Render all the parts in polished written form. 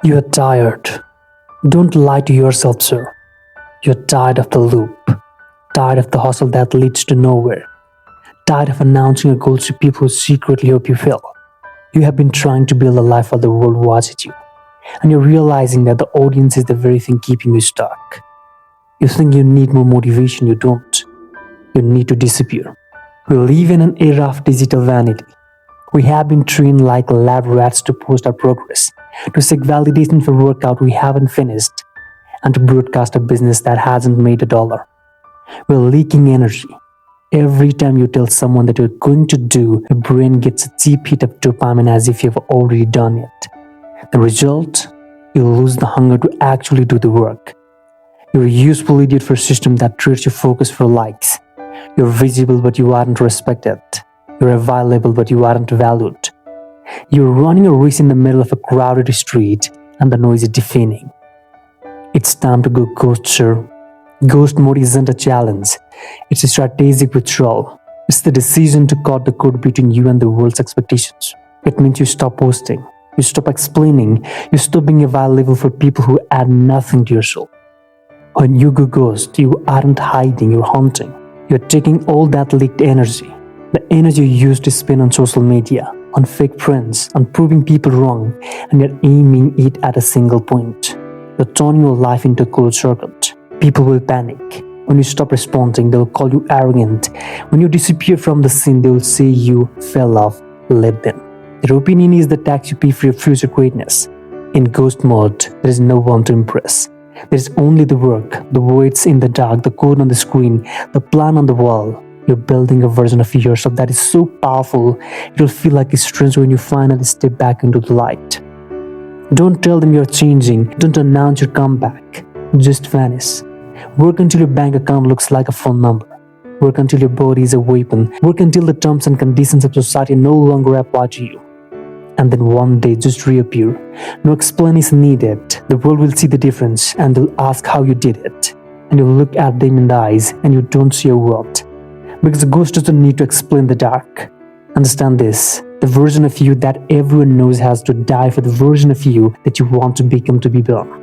You are tired. Don't lie to yourself, sir. You're tired of the loop, tired of the hustle that leads to nowhere, tired of announcing your goals to people who secretly hope you fail. You have been trying to build a life while the world watches you, and you're realizing that the audience is the very thing keeping you stuck. You think you need more motivation, you don't. You need to disappear. We live in an era of digital vanity. We have been trained like lab rats to post our progress, to seek validation for workout we haven't finished, and to broadcast a business that hasn't made a dollar. We're leaking energy. Every time you tell someone that you're going to do, your brain gets a cheap hit of dopamine as if you've already done it. The result? You lose the hunger to actually do the work. You're a useful idiot for a system that treats you focus for likes. You're visible but you aren't respected. You're available but you aren't valued. You're running a race in the middle of a crowded street and the noise is deafening. It's time to go ghost, sir. Ghost mode isn't a challenge. It's a strategic withdrawal. It's the decision to cut the cord between you and the world's expectations. It means you stop posting. You stop explaining. You stop being available for people who add nothing to your soul. When you go ghost, you aren't hiding, you're hunting. You're taking all that leaked energy, the energy you used to spend on social media, on fake friends, on proving people wrong, and you're aiming it at a single point. You're turning your life into a closed circuit. People will panic. When you stop responding, they'll call you arrogant. When you disappear from the scene, they will say you fell off. Let them. Their opinion is the tax you pay for your future greatness. In ghost mode, there is no one to impress. There is only the work, the words in the dark, the code on the screen, the plan on the wall. You're building a version of yourself that is so powerful, it'll feel like a stranger when you finally step back into the light. Don't tell them you're changing. Don't announce your comeback. Just vanish. Work until your bank account looks like a phone number. Work until your body is a weapon. Work until the terms and conditions of society no longer apply to you. And then one day just reappear. No explanation needed. The world will see the difference and they'll ask how you did it. And you'll look at them in the eyes and you don't see a word. Because the ghost doesn't need to explain the dark. Understand this. The version of you that everyone knows has to die for the version of you that you want to become to be born.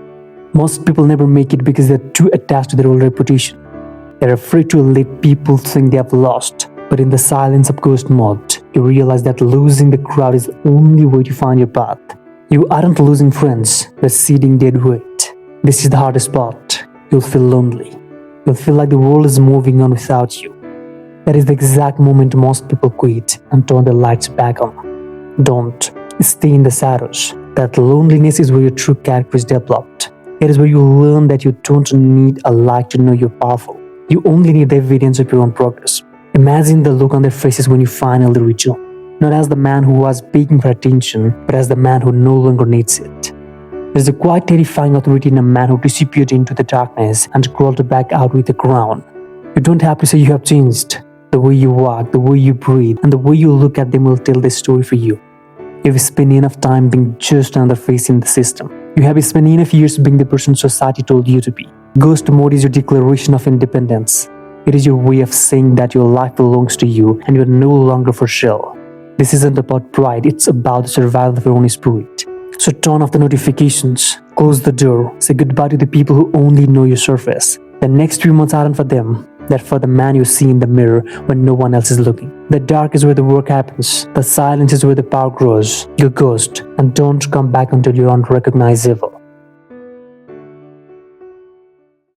Most people never make it because they're too attached to their old reputation. They're afraid to let people think they have lost. But in the silence of ghost mode, you realize that losing the crowd is the only way to find your path. You aren't losing friends, you're ceding dead weight. This is the hardest part. You'll feel lonely. You'll feel like the world is moving on without you. That is the exact moment most people quit and turn their lights back on. Don't stay in the shadows. That loneliness is where your true character is developed. It is where you learn that you don't need a light to know you're powerful. You only need the evidence of your own progress. Imagine the look on their faces when you finally reach home. Not as the man who was begging for attention, but as the man who no longer needs it. There's a quite terrifying authority in a man who disappeared into the darkness and crawled back out with a crown. You don't have to say you have changed. The way you walk, the way you breathe, and the way you look at them will tell the story for you. You've spent enough time being just another face in the system. You have spent enough years being the person society told you to be. Ghost mode is your declaration of independence. It is your way of saying that your life belongs to you and you're no longer for sale. This isn't about pride, it's about the survival of your own spirit. So turn off the notifications, close the door, say goodbye to the people who only know your surface. The next few months aren't for them. They're for the man you see in the mirror when no one else is looking. The dark is where the work happens. The silence is where the power grows. You ghost and don't come back until you're unrecognizable.